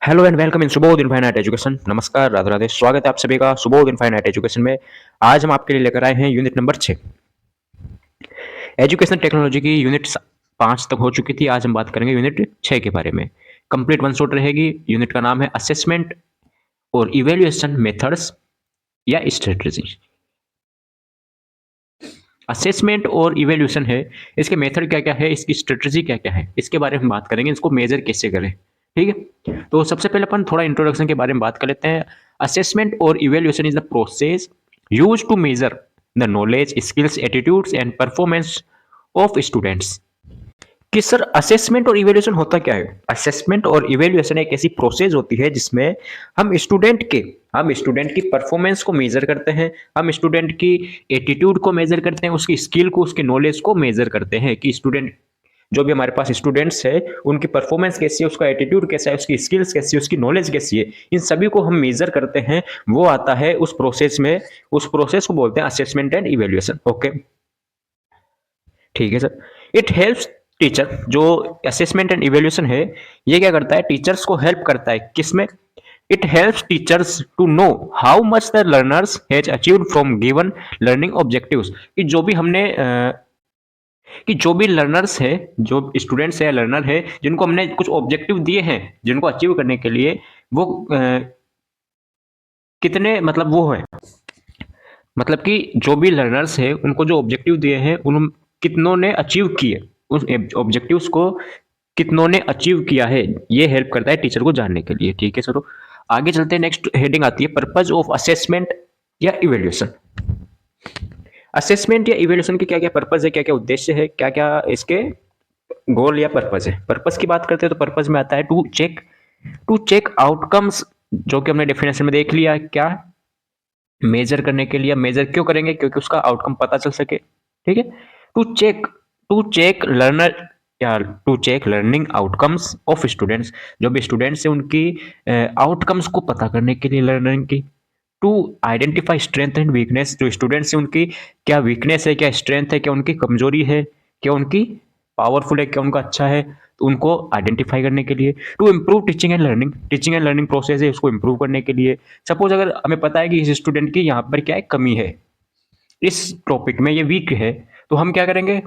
Hello and welcome in Subodh infinite education. नमस्कार, राधे राधे। स्वागत है आप सभी का सुबोध इनफाइनाइट एजुकेशन में। आज हम आपके लिए लेकर आए हैं यूनिट नंबर 6। एजुकेशन टेक्नोलॉजी की यूनिट 5 तक हो चुकी थी। आज हम बात करेंगे यूनिट 6 के बारे में। कंप्लीट वन शॉट रहेगी। यूनिट का नाम है असेसमेंट और इवेल्युएशन मेथड्स या स्ट्रेटजी। असेसमेंट और इवेल्यूशन है, इसके मेथड क्या क्या है, इसकी स्ट्रेटजी क्या क्या है, इसके बारे में बात करेंगे। इसको मेजर कैसे करें, ठीक है। तो सबसे पहले अपन थोड़ा इंट्रोडक्शन के बारे में बात कर लेते हैं। असेसमेंट और evaluation is the process use to measure the knowledge, skills, attitudes and performance of students. कि सर असेसमेंट और इवेल्यूशन होता क्या है? असेसमेंट और इवेल्यूशन एक ऐसी प्रोसेस होती है जिसमें हम स्टूडेंट की परफॉर्मेंस को मेजर करते हैं, हम स्टूडेंट की एटीट्यूड को मेजर करते हैं, उसकी स्किल को, उसके नॉलेज को मेजर करते हैं कि स्टूडेंट, जो भी हमारे पास स्टूडेंट्स है, उनकी परफॉर्मेंस कैसी है, उसका एटीट्यूड कैसा है, उसकी स्किल्स कैसी है, उसकी नॉलेज कैसी है, इन सभी को हम मेजर करते हैं। वो आता है उस प्रोसेस में। उस प्रोसेस को बोलते हैं असेसमेंट एंड इवेल्यूशन। ओके, ठीक है सर। इट हेल्प्स टीचर, जो असेसमेंट एंड इवेल्यूशन है, ये क्या करता है? टीचर्स को हेल्प करता है। किसमें? It helps teachers to know how much the learners has achieved from given learning objectives. कि जो भी लर्नर्स है, जो स्टूडेंट्स है या लर्नर है, जिनको हमने कुछ ऑब्जेक्टिव दिए हैं, जिनको अचीव करने के लिए, वो कितने, मतलब वो है, मतलब कि जो भी लर्नर्स है, उनको जो ऑब्जेक्टिव दिए हैं, उन कितनों ने अचीव किए, उस ऑब्जेक्टिव्स को कितनों ने अचीव किया है, ये हेल्प करता है टीचर को जानने के लिए। ठीक है सर। आगे चलते हैं। नेक्स्ट हेडिंग आती है पर्पज ऑफ असेसमेंट या इवेल्यूशन। असेसमेंट या इवेल्यूशन के क्या क्या पर्पज है, क्या क्या उद्देश्य है, क्या क्या इसके गोल या पर्पज है। पर्पज की बात करते हैं तो पर्पज में आता है टू चेक आउटकम्स, जो कि हमने डेफिनेशन में देख लिया। क्या? मेजर करने के लिए। मेजर क्यों करेंगे? क्योंकि उसका आउटकम पता चल सके। ठीक है। To check to check learner या to check learning outcomes of students, जो भी स्टूडेंट्स है उनकी आउटकम्स को पता करने के लिए लर्निंग की। To identify strength and weakness, जो स्टूडेंट्स है उनकी क्या वीकनेस है, क्या स्ट्रेंथ है, क्या उनकी कमजोरी है, क्या उनकी पावरफुल है, क्या उनका अच्छा है, तो उनको आइडेंटिफाई करने के लिए। To improve teaching and learning process है, उसको इम्प्रूव करने के लिए। सपोज अगर हमें पता है कि इस स्टूडेंट की यहाँ पर क्या है, कमी है, इस टॉपिक में ये वीक है, तो हम क्या करेंगे?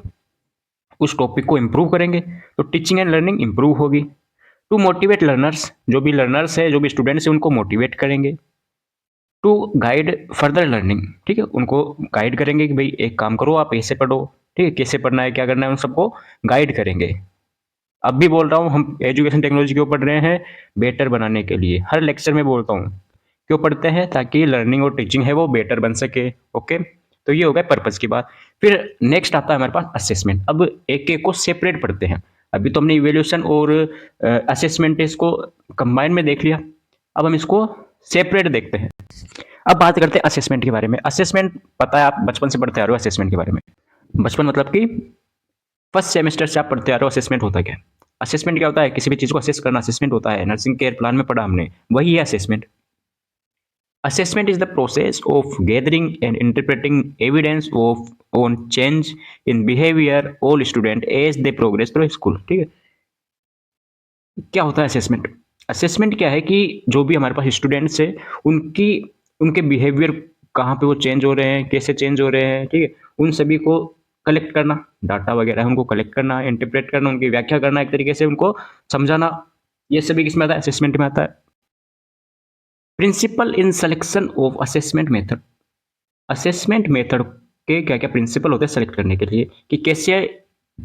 उस टॉपिक को इम्प्रूव करेंगे, तो टीचिंग एंड लर्निंग इम्प्रूव होगी। टू मोटिवेट लर्नर्स, जो भी लर्नर्स है, जो भी स्टूडेंट्स है, उनको मोटिवेट करेंगे। टू गाइड फर्दर लर्निंग, ठीक है, उनको गाइड करेंगे कि भाई एक काम करो, आप ऐसे पढ़ो, ठीक है, कैसे पढ़ना है, क्या करना है, उन सबको गाइड करेंगे। अब भी बोल रहा हूँ, हम एजुकेशन टेक्नोलॉजी क्यों पढ़ रहे हैं? बेटर बनाने के लिए। हर लेक्चर में बोलता हूँ क्यों पढ़ते हैं, ताकि लर्निंग और टीचिंग है वो बेटर बन सके। ओके, तो ये हो गया पर्पज की बात। फिर नेक्स्ट आता है हमारे पास असेसमेंट। अब एक एक को सेपरेट पढ़ते हैं। अभी तो हमने इवेल्यूशन और असेसमेंट इसको कंबाइन में देख लिया। अब हम इसको सेपरेट देखते हैं। अब बात करते हैं असेसमेंट के बारे में। असेसमेंट पता है, आप बचपन से पढ़ते आ रहे हो असेसमेंट के बारे में। बचपन मतलब कि फर्स्ट सेमेस्टर से आप पढ़ते आ रहे हो असेसमेंट होता क्या है। असेसमेंट क्या होता है? किसी भी चीज को असेस करना असेसमेंट होता है। नर्सिंग केयर प्लान में पढ़ा हमने, वही है assessment. Assessment is the process of gathering and interpreting evidence of on change in behavior all student as they progress through school। ठीक है। क्या होता है असेसमेंट? असेसमेंट क्या है कि जो भी हमारे पास स्टूडेंट्स है, उनकी उनके बिहेवियर कहाँ पे वो चेंज हो रहे हैं, कैसे चेंज हो रहे हैं, ठीक है, उन सभी को कलेक्ट करना, डाटा वगैरह है उनको कलेक्ट करना, इंटरप्रेट करना, उनकी व्याख्या करना, एक तरीके से उनको समझाना। ये सभी किसमें आता है? असेसमेंट में आता है। Principle in selection of assessment method. Assessment method के क्या क्या प्रिंसिपल होते हैं सेलेक्ट करने के लिए, कि कैसे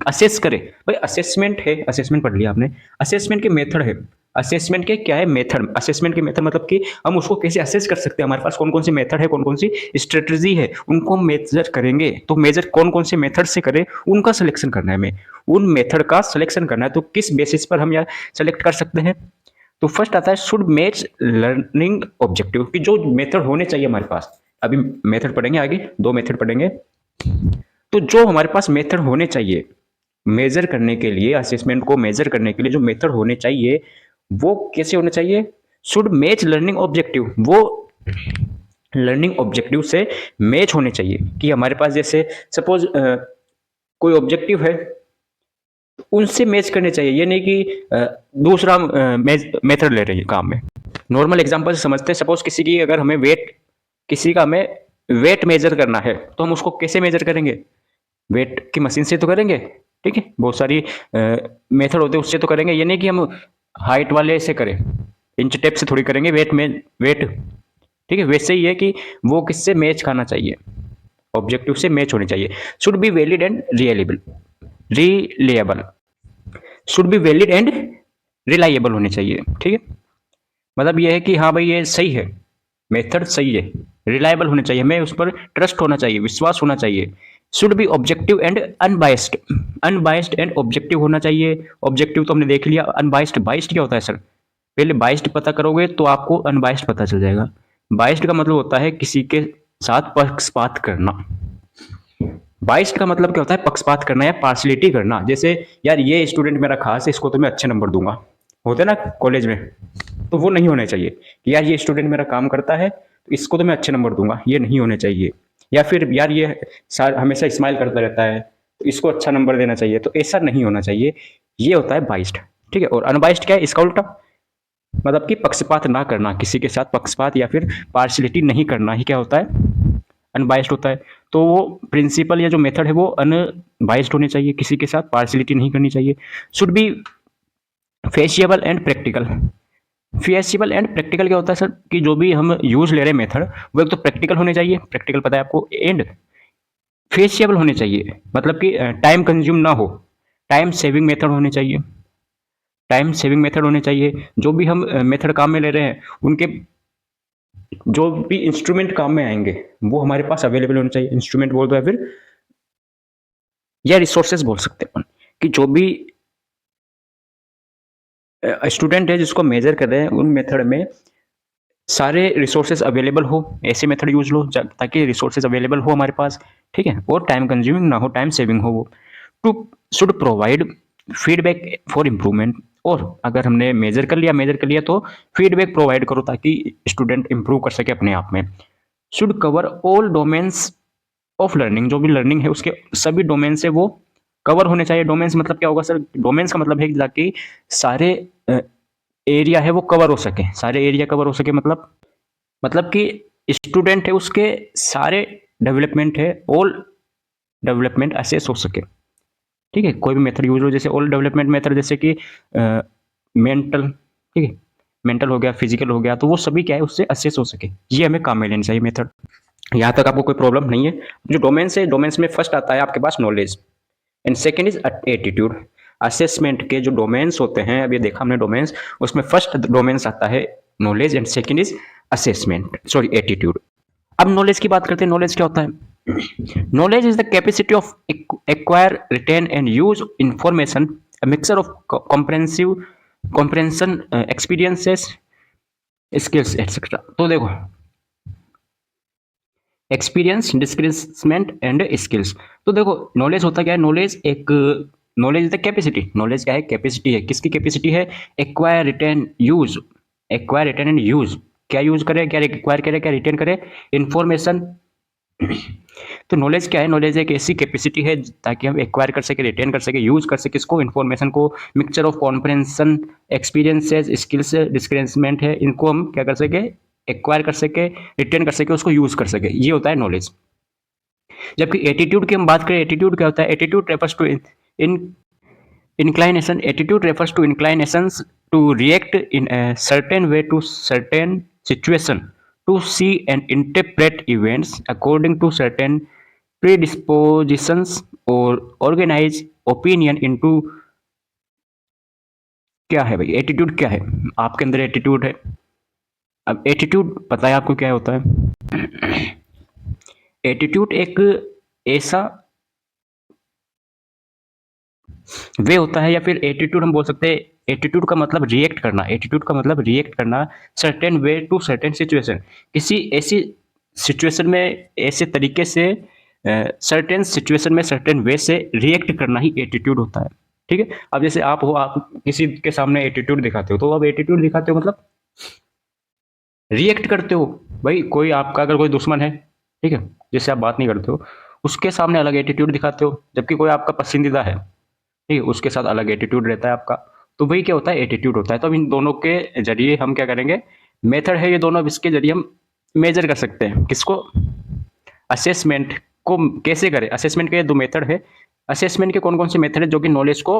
असेस करें। भाई असेसमेंट है, असेसमेंट पढ़ लिया आपने। असेसमेंट के मेथड है। असेसमेंट के क्या है? मेथड। असेसमेंट के मेथड मतलब कि हम उसको कैसे असेस कर सकते हैं, हमारे पास कौन कौन सी मेथड है, कौन कौन सी स्ट्रेटजी है, उनको हम मेजर करेंगे। तो मेजर कौन कौन से मेथड से करें, उनका सिलेक्शन करना है हमें, उन मेथड का सिलेक्शन करना है। तो किस बेसिस पर हम यह सेलेक्ट कर सकते हैं? तो फर्स्ट आता है शुड मैच लर्निंग ऑब्जेक्टिव, कि जो मेथड होने चाहिए हमारे पास। अभी मेथड पढ़ेंगे, आगे दो मेथड पढ़ेंगे। तो जो हमारे पास मेथड होने चाहिए मेजर करने के लिए, असेसमेंट को मेजर करने के लिए जो मेथड होने चाहिए, वो कैसे होने चाहिए? शुड मैच लर्निंग ऑब्जेक्टिव, वो लर्निंग ऑब्जेक्टिव से मैच होने चाहिए। कि हमारे पास जैसे सपोज कोई ऑब्जेक्टिव है, उनसे मैच करने चाहिए, ये नहीं कि दूसरा मेथड ले रही है काम में। नॉर्मल एग्जांपल से समझते हैं, सपोज किसी की अगर हमें वेट, किसी का हमें वेट मेजर करना है तो हम उसको कैसे मेजर करेंगे? वेट की मशीन से तो करेंगे, ठीक है, बहुत सारी मेथड होते हैं उससे तो करेंगे, ये नहीं कि हम हाइट वाले से करें, इंच टेप से थोड़ी करेंगे वेट में वेट, ठीक है। वैसे ही है कि वो किससे मैच खाना चाहिए, ऑब्जेक्टिव से मैच होनी चाहिए। Should be valid and reliable, reliable, should be valid and reliable होने चाहिए, ठीक है। मतलब ये है कि हाँ भाई ये सही है, मेथड सही है, रिलायबल होने चाहिए, हमें उस पर ट्रस्ट होना चाहिए, विश्वास होना चाहिए। Should B objective and unbiased, unbiased and objective होना चाहिए। ऑब्जेक्टिव तो हमने देख लिया, अनबायस्ड, बायस्ड क्या होता है सर? पहले बायस्ड पता करोगे तो आपको अनबायस्ड पता चल जाएगा। बायस्ड का मतलब होता है किसी के साथ पक्षपात करना। बायस्ड का मतलब क्या होता है? पक्षपात करना या पार्शलिटी करना। जैसे यार ये स्टूडेंट मेरा खास है, इसको तो मैं अच्छे नंबर दूंगा, होते ना कॉलेज में, तो वो नहीं होने चाहिए कि यार ये स्टूडेंट मेरा काम करता है तो इसको तो मैं अच्छे नंबर दूंगा, ये नहीं होने चाहिए। या फिर यार ये हमेशा स्माइल करता रहता है तो इसको अच्छा नंबर देना चाहिए, तो ऐसा नहीं होना चाहिए। ये होता है बाइस्ड, ठीक है। और अनबाइस्ड क्या है? इसका उल्टा, मतलब कि पक्षपात ना करना, किसी के साथ पक्षपात या फिर पार्शलिटी नहीं करना ही क्या होता है? अनबाइस्ड होता है। तो वो प्रिंसिपल या जो मेथड है वो अनबाइस्ड होने चाहिए, किसी के साथ पार्शलिटी नहीं करनी चाहिए। Should be feasible and practical. Feasible and practical क्या होता है सर? कि जो भी हम यूज ले रहे हैं मेथड, वो एक तो प्रैक्टिकल होने चाहिए, प्रैक्टिकल पता है आपको, एंड फेसिएबल होने चाहिए, मतलब कि टाइम कंज्यूम ना हो, टाइम सेविंग मेथड होने चाहिए, टाइम सेविंग मेथड होने चाहिए। जो भी हम मेथड काम में ले रहे हैं उनके जो भी इंस्ट्रूमेंट काम में आएंगे वो हमारे पास अवेलेबल होने चाहिए। इंस्ट्रूमेंट बोल दो या फिर या रिसोर्सेज बोल सकते हैं अपन, कि जो भी स्टूडेंट है जिसको मेजर कर रहे हैं उन मेथड में सारे रिसोर्सेज अवेलेबल हो, ऐसे मेथड यूज लो ताकि रिसोर्सेज अवेलेबल हो हमारे पास, ठीक है, और टाइम कंज्यूमिंग ना हो, टाइम सेविंग हो वो। Two should provide feedback for improvement, और अगर हमने मेजर कर लिया तो फीडबैक प्रोवाइड करो ताकि स्टूडेंट इंप्रूव कर सके अपने आप में। Should cover all domains of learning, जो भी लर्निंग है उसके सभी डोमेन से वो कवर होने चाहिए। डोमेन्स मतलब क्या होगा सर? डोमेन्स का मतलब है ताकि सारे एरिया है वो कवर हो सके, सारे एरिया कवर हो सके, मतलब कि स्टूडेंट है उसके सारे डेवलपमेंट है, ऑल डेवलपमेंट असेस हो सके, ठीक है। कोई भी मेथड यूज हो, जैसे ऑल डेवलपमेंट मेथड, जैसे कि मेंटल, ठीक है, मेंटल हो गया, फिजिकल हो गया, तो वो सभी क्या है उससे असेस हो सके, ये हमें काम में लेनी चाहिए मेथड। यहाँ तक आपको कोई प्रॉब्लम नहीं है? जो डोमेन्स है, डोमेन्स में फर्स्ट आता है आपके पास knowledge and second is attitude. Assessment के जो डोमेन्स होते हैं, अभी देखा हमने डोमेन्स, उसमें फर्स्ट डोमेन्स आता है knowledge and second is assessment, sorry attitude. अब नॉलेज की बात करते हैं। नॉलेज क्या होता है? Knowledge is the capacity of acquire, retain and use information, a mixture of comprehensive comprehension, experiences, skills etcetera. तो देखो, एक्सपीरियंस, डिस्क्रिप्समेंट एंड स्किल्स। तो देखो नॉलेज होता क्या है? नॉलेज एक, knowledge is the capacity, knowledge क्या है? कैपेसिटी है। किसकी कैपेसिटी है? Acquire, retain, use, acquire, retain and use. क्या यूज करे, क्या एक्वायर करे, क्या रिटेन करे? इंफॉर्मेशन। तो नॉलेज क्या है? नॉलेज एक ऐसी कैपेसिटी है ताकि हम एक्वायर कर सके, रिटेन कर सके, यूज कर सके इसको, इन्फॉर्मेशन को, मिक्सचर ऑफ कॉम्प्रेhension, एक्सपीरियंसेस, स्किल्स, डिस्क्रिप्समेंट है, इनको हम क्या कर सके? एक्वायर कर सके, रिटेन कर सके, उसको यूज कर सके, ये होता है नॉलेज। जबकि एटीट्यूड की हम बात करें, एटीट्यूड क्या होता है? Attitude refers to in inclination, attitude refers to inclinations to react in a certain way to certain situation, to see and interpret events according to certain predispositions or organize opinion into। क्या है भाई attitude? क्या है? आपके अंदर attitude है। अब attitude पता है आपको क्या होता है? एटीट्यूड एक ऐसा वे होता है, या फिर एटीट्यूड हम बोल सकते हैं, एटीट्यूड का मतलब रिएक्ट करना, एटीट्यूड का मतलब रिएक्ट करना certain way to certain situation, किसी ऐसी सिचुएशन में ऐसे तरीके से, सर्टेन सिचुएशन में सर्टेन वे से रिएक्ट करना ही एटीट्यूड होता है, ठीक है। अब जैसे आप हो, आप किसी के सामने एटीट्यूड दिखाते हो, तो अब एटीट्यूड दिखाते हो मतलब रिएक्ट करते हो। भाई कोई आपका अगर कोई दुश्मन है, ठीक है, जिससे आप बात नहीं करते हो, उसके सामने अलग एटीट्यूड दिखाते हो, जबकि कोई आपका पसंदीदा है ठीक है, उसके साथ अलग एटीट्यूड रहता है आपका। तो वही क्या होता है, एटीट्यूड होता है। तो अब इन दोनों के जरिए हम क्या करेंगे, मेथड है ये दोनों, अब इसके जरिए हम मेजर कर सकते हैं किसको, असेसमेंट को कैसे करें। असेसमेंट के दो मेथड है। असेसमेंट के कौन कौन से मेथड है जो कि नॉलेज को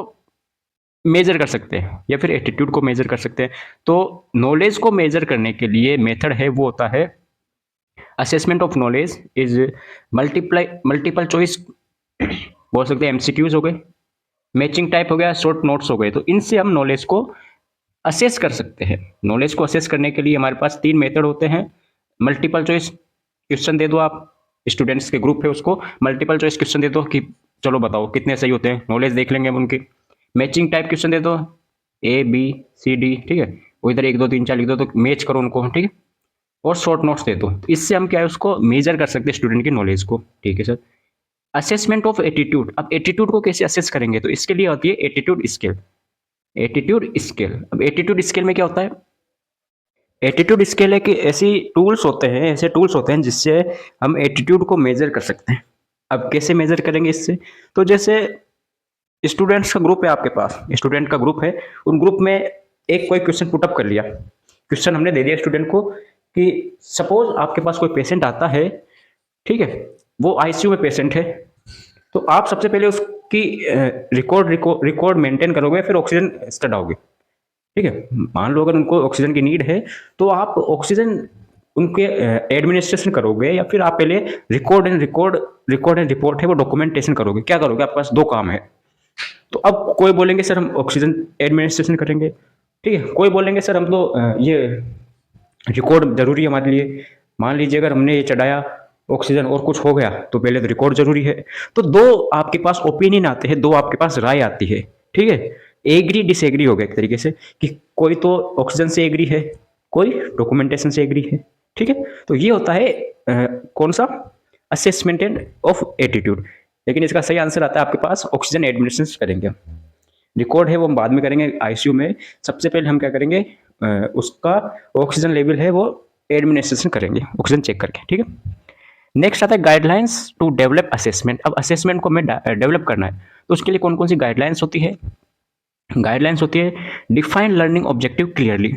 मेजर कर सकते हैं या फिर एटीट्यूड को मेजर कर सकते हैं। तो नॉलेज को मेजर करने के लिए मेथड है वो होता है assessment of knowledge is multiple choice बोल सकते हैं, एमसीक्यूज हो गए, मैचिंग टाइप हो गया, शॉर्ट नोट्स हो गए। तो इनसे हम नॉलेज को असेस कर सकते हैं। नॉलेज को असेस करने के लिए हमारे पास 3 मेथड होते हैं। मल्टीपल चॉइस क्वेश्चन दे दो आप, स्टूडेंट्स के ग्रुप है उसको मल्टीपल चॉइस क्वेश्चन दे दो कि चलो बताओ कितने सही होते हैं, नॉलेज देख लेंगे हम उनकी। मैचिंग टाइप क्वेश्चन दे दो, ए बी सी डी, ठीक है, वो इधर 1 2 3 4 लिख दो तो मैच करो उनको, ठीक है। और शॉर्ट नोट्स दे दो। इससे हम क्या है उसको मेजर कर सकते हैं स्टूडेंट की नॉलेज को, ठीक है सर। असेसमेंट ऑफ एटीट्यूड, अब एटीट्यूड को कैसे असेस करेंगे, तो इसके लिए होती है एटीट्यूड स्केल। एटीट्यूड स्केल, अब एटीट्यूड स्केल में क्या होता है, एटीट्यूड स्केल है कि ऐसे टूल्स होते हैं जिससे हम एटीट्यूड को मेजर कर सकते हैं। अब कैसे मेजर करेंगे इससे, तो जैसे स्टूडेंट्स का ग्रुप है आपके पास, स्टूडेंट का ग्रुप है, उन ग्रुप में एक कोई क्वेश्चन पुटअप कर लिया, क्वेश्चन हमने दे दिया स्टूडेंट को कि सपोज आपके पास कोई पेशेंट आता है, ठीक है, वो आईसीयू में पेशेंट है, तो आप सबसे पहले उसकी रिकॉर्ड मेंटेन करोगे, फिर ऑक्सीजन चढ़ाओगे, ठीक है। मान लो अगर उनको ऑक्सीजन की नीड है तो आप ऑक्सीजन उनके एडमिनिस्ट्रेशन करोगे, या फिर आप पहले रिकॉर्ड एंड रिपोर्ट है वो डॉक्यूमेंटेशन करोगे। क्या करोगे, आपके पास 2 काम है। तो अब कोई बोलेंगे सर हम ऑक्सीजन एडमिनिस्ट्रेशन करेंगे, ठीक है, कोई बोलेंगे सर हम तो ये रिकॉर्ड जरूरी है हमारे लिए। मान लीजिए अगर हमने ये चढ़ाया ऑक्सीजन और कुछ हो गया तो पहले तो रिकॉर्ड जरूरी है। तो 2 आपके पास ओपिनियन आते हैं, 2 आपके पास राय आती है, ठीक है। एग्री डिसएग्री हो गया एक तरीके से कि कोई तो ऑक्सीजन से एग्री है, कोई डॉक्यूमेंटेशन से एग्री है, ठीक है। तो ये होता है कौन सा, असेसमेंट ऑफ एटीट्यूड। लेकिन इसका सही आंसर आता है आपके पास ऑक्सीजन एडमिनिस्ट्रेशन करेंगे। रिकॉर्ड है वो हम बाद में करेंगे आईसीयू में, सबसे पहले हम क्या करेंगे, उसका ऑक्सीजन लेवल है वो एडमिनिस्ट्रेशन करेंगे, ऑक्सीजन चेक करके, ठीक है। नेक्स्ट आता है गाइडलाइंस टू डेवलप असेसमेंट। अब असेसमेंट को हमें डेवलप करना है तो उसके लिए कौन कौन सी गाइडलाइंस होती है। गाइडलाइंस होती है डिफाइन लर्निंग ऑब्जेक्टिव क्लियरली।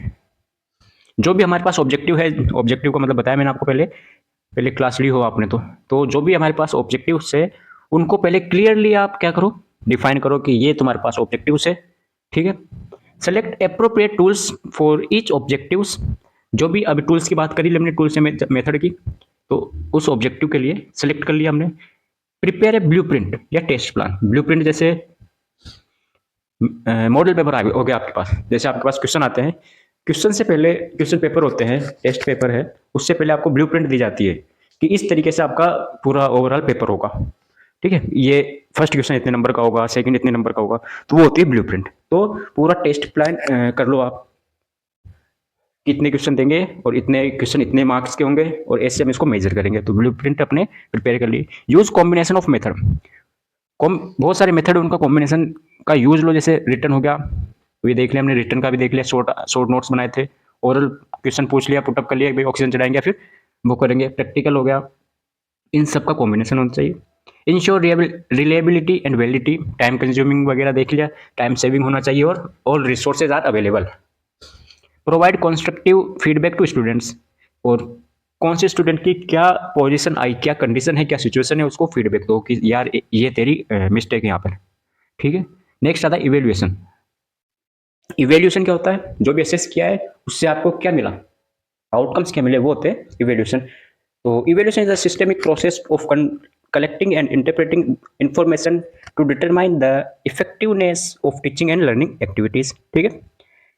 जो भी हमारे पास ऑब्जेक्टिव है, ऑब्जेक्टिव का मतलब बताया मैंने आपको पहले पहले क्लास ली हो आपने, तो जो भी हमारे पास ऑब्जेक्टिव है उनको पहले क्लियरली आप क्या करो, डिफाइन करो कि ये तुम्हारे पास ऑब्जेक्टिव है, ठीक है। Select appropriate tools for each objectives. जो भी अभी टूल्स की बात करी हमने, टूल्स से मेथड की, तो उस ऑब्जेक्टिव के लिए सेलेक्ट कर लिया हमने। प्रिपेयर ए ब्लूप्रिंट या टेस्ट प्लान। ब्लूप्रिंट जैसे मॉडल पेपर हो गया आपके पास, जैसे आपके पास क्वेश्चन आते हैं, क्वेश्चन से पहले क्वेश्चन पेपर होते हैं, टेस्ट पेपर है, उससे पहले आपको ब्लूप्रिंट दी जाती है कि इस तरीके से आपका पूरा ओवरऑल पेपर होगा, ठीक है। ये फर्स्ट क्वेश्चन इतने नंबर का होगा, सेकंड इतने नंबर का होगा, तो वो होती है ब्लूप्रिंट। तो पूरा टेस्ट प्लान कर लो आप, कितने क्वेश्चन देंगे और इतने क्वेश्चन इतने मार्क्स के होंगे, और ऐसे हम इसको मेजर करेंगे। तो ब्लूप्रिंट अपने प्रिपेयर कर लिए। यूज कॉम्बिनेशन ऑफ मेथड, बहुत सारे मेथड उनका कॉम्बिनेशन का यूज लो, जैसे रिटर्न हो गया, तो ये देख लिया हमने, रिटर्न का भी देख लिया, शॉर्ट नोट्स बनाए थे, ओरल क्वेश्चन पूछ लिया, पुटअप कर लिया, भाई ऑक्सीजन चढ़ाएंगे फिर वो करेंगे, प्रैक्टिकल हो गया। इन सब का कॉम्बिनेशन होना चाहिए। Ensure reliability and validity, time consuming वगैरह देख लिया, टाइम सेविंग होना चाहिए, और all resources are available. Provide constructive feedback to students, और कौन से स्टूडेंट की क्या पोजीशन आई, क्या कंडीशन है, क्या सिचुएशन है, उसको फीडबैक दो कि यार ये तेरी मिस्टेक है यहाँ पर, ठीक है। नेक्स्ट आता है इवेल्युएशन। इवेल्युएशन क्या होता है, जो भी असेस किया है उससे आपको क्या मिला, आउटकम्स क्या मिले, वो होते हैं इवेल्युएशन। तो evaluation is a systemic process of collecting and interpreting information to determine the effectiveness of teaching and learning activities, ठीक है।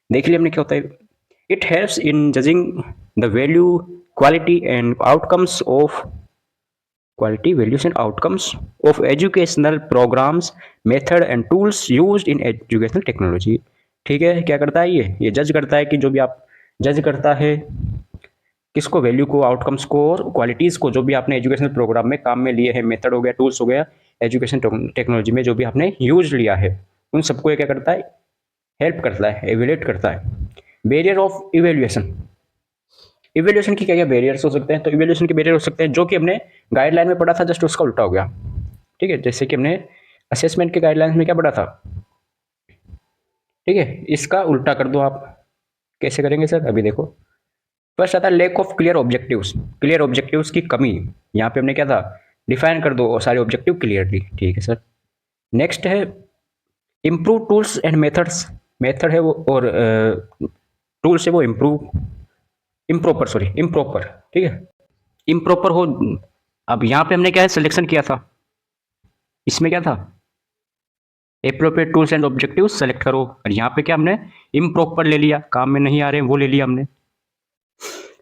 देख लिया हमने क्या होता है। It helps in judging the value, quality and outcomes of values and outcomes of educational programs, method and tools used in educational technology, ठीक है। क्या करता है ये जज करता है कि जो भी आप जज करता है किसको, वैल्यू को, आउटकम्स को और क्वालिटीज़ को, जो भी आपने एजुकेशनल प्रोग्राम में काम में लिए हैं, मेथड हो गया, टूल्स हो गया, एजुकेशन टेक्नोलॉजी में जो भी आपने यूज लिया है, उन सबको ये क्या करता है, हेल्प करता है, एवेल्युएट करता है। बैरियर ऑफ इवेल्युएशन, इवेल्युएशन की क्या क्या बैरियर्स हो सकते हैं, तो इवेल्युएशन के बैरियर हो सकते हैं जो कि हमने गाइडलाइन में पढ़ा था, जस्ट उसका उल्टा हो गया, ठीक है। जैसे कि हमने असेसमेंट के गाइडलाइंस में क्या पढ़ा था, ठीक है, इसका उल्टा कर दो आप। कैसे करेंगे सर, अभी देखो। फर्स्ट आता है lack of clear objectives, clear objectives की कमी। यहाँ पे हमने क्या था, डिफाइन कर दो सारे ऑब्जेक्टिव क्लियरली, ठीक है सर। नेक्स्ट है improve tools and methods, method है वो और टूल्स है वो इम्प्रूव, इम्प्रॉपर, सॉरी इम्प्रॉपर, ठीक है, इम्प्रॉपर हो। अब यहाँ पे हमने क्या है सिलेक्शन किया था, इसमें क्या था, appropriate tools and objective select करो, और यहाँ पे क्या हमने इम्प्रॉपर ले लिया, काम में नहीं आ रहे हैं वो ले लिया हमने।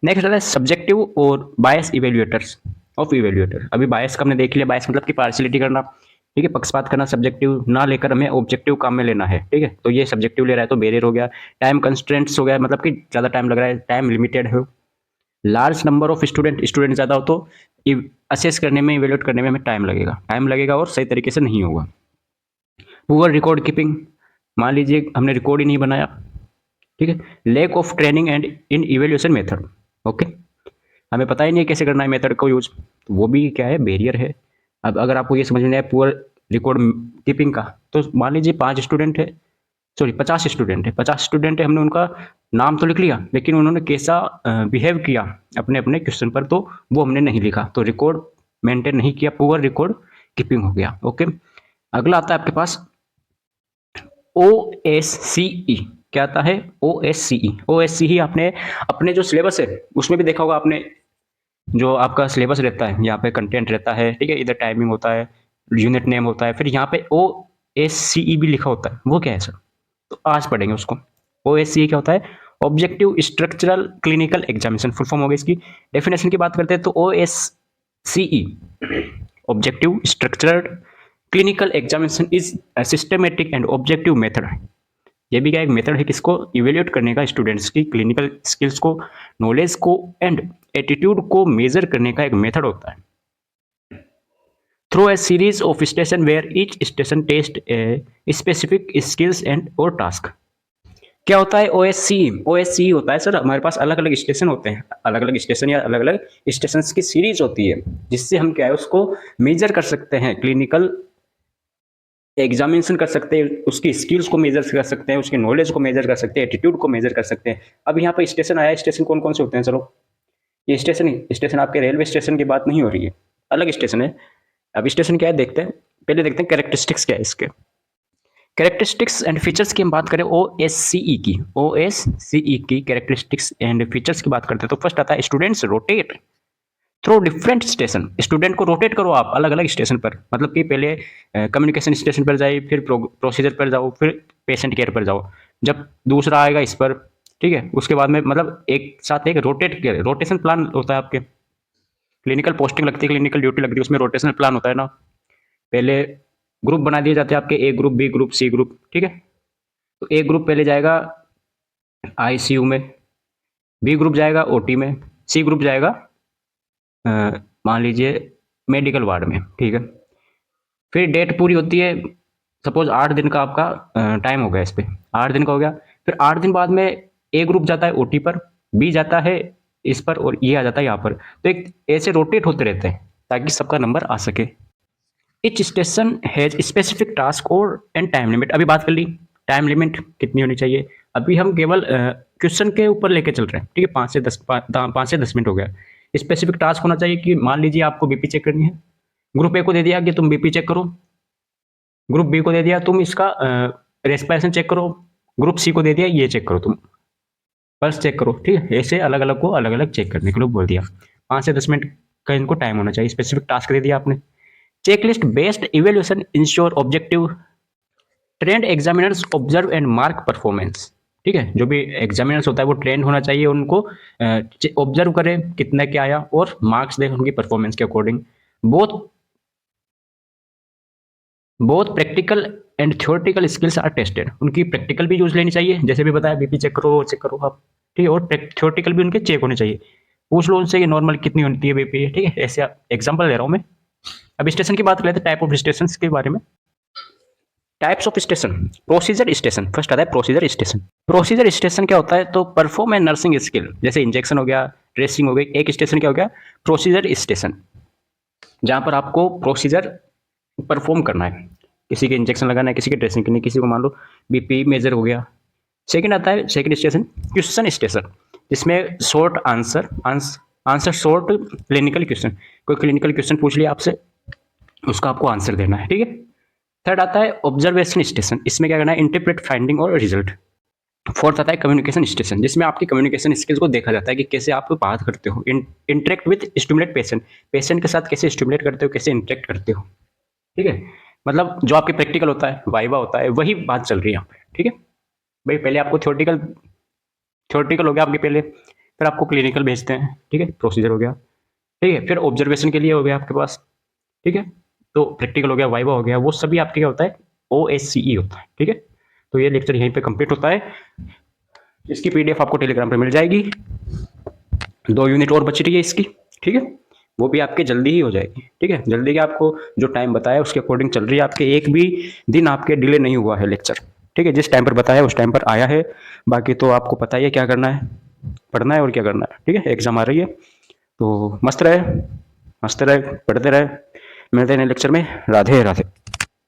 नेक्स्ट आता है सब्जेक्टिव और बायस इवेल्युएटर्स ऑफ इवेल्युएटर। अभी बायस का हमने देख लिया, बायस मतलब कि पार्शियलिटी करना, ठीक है, पक्षपात करना, सब्जेक्टिव ना लेकर हमें ऑब्जेक्टिव काम में लेना है, ठीक है। तो ये सब्जेक्टिव ले रहा है तो बैरियर हो गया। टाइम कंस्ट्रेंट्स हो गया, मतलब कि ज़्यादा टाइम लग रहा है, टाइम लिमिटेड है। Large number of student, student ज़्यादा हो तो असेस करने में, इवेल्युएट करने में हमें टाइम लगेगा और सही तरीके से नहीं होगा। पुअर रिकॉर्ड कीपिंग, मान लीजिए हमने रिकॉर्ड ही नहीं बनाया, ठीक है। Lake of training and in evaluation method, okay, हमें पता ही नहीं है कैसे करना है मेथड को यूज, तो वो भी क्या है, बैरियर है। अब अगर आपको ये समझ में आए पुअर रिकॉर्ड कीपिंग का, तो मान लीजिए 5 स्टूडेंट है, सॉरी 50 स्टूडेंट है, 50 स्टूडेंट है, हमने उनका नाम तो लिख लिया, लेकिन उन्होंने कैसा बिहेव किया अपने अपने क्वेश्चन पर, तो वो हमने नहीं लिखा, तो रिकॉर्ड मेंटेन नहीं किया, पुअर रिकॉर्ड कीपिंग हो गया, ओके। अगला आता है आपके पास OSCE, क्या आता है OSCE। OSCE आपने अपने जो सिलेबस है उसमें भी देखा होगा आपने, जो आपका सिलेबस रहता है, यहाँ पे कंटेंट रहता है, ठीक है, इधर टाइमिंग होता है, यूनिट नेम होता है, फिर यहाँ पे OSCE भी लिखा होता है, वो क्या है सर, तो आज पढ़ेंगे उसको। OSCE क्या होता है, objective structural clinical examination, full form होगा इसकी। डेफिनेशन की बात करते हैं तो OSCE objective structural clinical examination is systematic and objective method. ये भी क्या एक मेथड है किसको इवेल्युएट करने का, स्टूडेंट्स की क्लिनिकल स्किल्स को, नॉलेज को एंड एटीट्यूड को मेजर करने का एक मेथड होता है। Through a series of station where each station test a specific skills and और टास्क। क्या होता है OSCE होता है सर, हमारे पास अलग अलग स्टेशन होते हैं, अलग अलग स्टेशन या अलग अलग स्टेशन की सीरीज होती है, जिससे हम क्या है उसको मेजर कर सकते हैं, क्लिनिकल एग्जामिनेशन कर सकते हैं, उसकी स्किल्स को मेजर कर सकते हैं, उसकी नॉलेज को मेजर कर सकते हैं, एटीट्यूड को मेजर कर सकते हैं। अब यहाँ पर स्टेशन आया, स्टेशन कौन कौन से होते हैं, चलो ये स्टेशन आपके रेलवे स्टेशन की बात नहीं हो रही है, अलग स्टेशन है। अब स्टेशन क्या है देखते हैं, पहले देखते हैं कैरेक्टरिस्टिक्स क्या है इसके। कैरेक्टरिस्टिक्स एंड फीचर्स की हम बात करें OSCE की कैरेक्टरिस्टिक्स एंड फीचर्स की बात करते हैं तो फर्स्ट आता है students rotate through different station. Student को रोटेट करो आप अलग अलग स्टेशन पर, मतलब कि पहले कम्युनिकेशन स्टेशन पर जाइए, फिर प्रोसीजर पर जाओ, फिर पेशेंट केयर पर जाओ, जब दूसरा आएगा इस पर, ठीक है, उसके बाद में मतलब एक साथ एक रोटेशन प्लान होता है आपके। क्लिनिकल पोस्टिंग लगती है, क्लिनिकल ड्यूटी लगती है, उसमें रोटेशनल प्लान होता है ना। पहले ग्रुप बना दिए जाते हैं आपके, A group, B group, C group, ठीक है। तो ए ग्रुप पहले जाएगा ICU में, बी ग्रुप जाएगा OT में, सी ग्रुप जाएगा मान लीजिए मेडिकल वार्ड में, ठीक है। फिर डेट पूरी होती है, सपोज 8 दिन का आपका टाइम हो गया इस पर, 8 दिन का हो गया, फिर 8 दिन बाद में ए ग्रुप जाता है OT पर, बी जाता है इस पर, और ये आ जाता है यहाँ पर। तो एक ऐसे रोटेट होते रहते हैं ताकि सबका नंबर आ सके। Etch station has specific task और एंड टाइम लिमिट। अभी बात कर ली टाइम लिमिट कितनी होनी चाहिए, अभी हम केवल क्वेश्चन के ऊपर लेके चल रहे हैं, ठीक है। 5 से 10 मिनट हो गया। स्पेसिफिक टास्क होना चाहिए कि मान लीजिए आपको BP चेक करनी है, ग्रुप ए को दे दिया कि तुम BP चेक करो, ग्रुप बी को दे दिया तुम इसका रेस्पिरेशन चेक करो, ग्रुप सी को दे दिया ये चेक करो, तुम पल्स चेक करो, ठीक है। ऐसे अलग अलग को अलग अलग चेक करने के लिए बोल दिया। 5 से 10 मिनट का इनको टाइम होना चाहिए, स्पेसिफिक टास्क दे दिया आपने। Checklist based evaluation ensure objective trend examiners observe and mark performance, ठीक है। जो भी एग्जामिनर्स होता है वो ट्रेंड होना चाहिए, उनको ऑब्जर्व करें कितना क्या आया और मार्क्स दें उनकी परफॉर्मेंस के according. Both both practical and theoretical skills are tested, उनकी प्रैक्टिकल भी यूज लेनी चाहिए, जैसे भी बताया BP चेक करो, चेक करो आप, ठीक है, और थ्योरेटिकल भी उनके चेक होने चाहिए। पूछ लो उनसे कि नॉर्मल कितनी होती है BP, ठीक है, ऐसे एग्जाम्पल ले रहा हूँ मैं। अब स्टेशन की बात कर लेते हैं, टाइप ऑफ स्टेशन के बारे में। Types of station, procedure station, first आता है प्रोसीजर स्टेशन। प्रोसीजर स्टेशन क्या होता है, तो परफॉर्म एंड नर्सिंग स्किल, जैसे इंजेक्शन हो गया, ड्रेसिंग हो गई। एक स्टेशन क्या हो गया, प्रोसीजर स्टेशन, जहां पर आपको प्रोसीजर परफॉर्म करना है। किसी के इंजेक्शन लगाना है, किसी की ड्रेसिंग करनी, किसी को मान लो बीपी मेजर हो गया। सेकंड आता है सेकंड स्टेशन क्वेश्चन स्टेशन, जिसमें short answer answer short clinical question, कोई क्लिनिकल क्वेश्चन पूछ लिया आपसे, उसका आपको आंसर देना है, ठीक है। थर्ड आता है ऑब्जर्वेशन स्टेशन, इसमें क्या करना है, इंटरप्रेट फाइंडिंग और रिजल्ट। फोर्थ आता है कम्युनिकेशन स्टेशन, जिसमें आपकी कम्युनिकेशन स्किल्स को देखा जाता है कि कैसे आप बात करते हो, interact with stimulate patient, patient के साथ कैसे स्टिमुलेट करते हो, कैसे इंटरेक्ट करते हो, ठीक है। मतलब जो आपके प्रैक्टिकल होता है, वाइवा होता है, वही बात चल रही है यहाँ पे, ठीक है। भाई पहले आपको थ्योरेटिकल थ्योरेटिकल हो गया आपके पहले, फिर आपको क्लिनिकल भेजते हैं, ठीक है, प्रोसीजर हो गया, ठीक है। फिर ऑब्जर्वेशन के लिए हो गया आपके पास, ठीक है। तो प्रैक्टिकल हो गया, वाइवा हो गया, वो सभी आपके क्या होता है, OSCE होता है, ठीक है। तो ये लेक्चर यहीं पे कंप्लीट होता है। इसकी PDF आपको टेलीग्राम पे मिल जाएगी। 2 यूनिट और बची रही है इसकी, ठीक है। वो भी आपके जल्दी ही हो जाएगी, ठीक है। जल्दी क्या, आपको जो टाइम बताया उसके अकॉर्डिंग चल रही है, आपके एक भी दिन आपके डिले नहीं हुआ है लेक्चर, ठीक है। जिस टाइम पर बताया उस टाइम पर आया है। बाकी तो आपको पता ही है क्या करना है, पढ़ना है और क्या करना है, ठीक है। एग्जाम आ रही है तो मस्त रहे, पढ़ते रहे। मिलते हैं लेक्चर में। राधे राधे।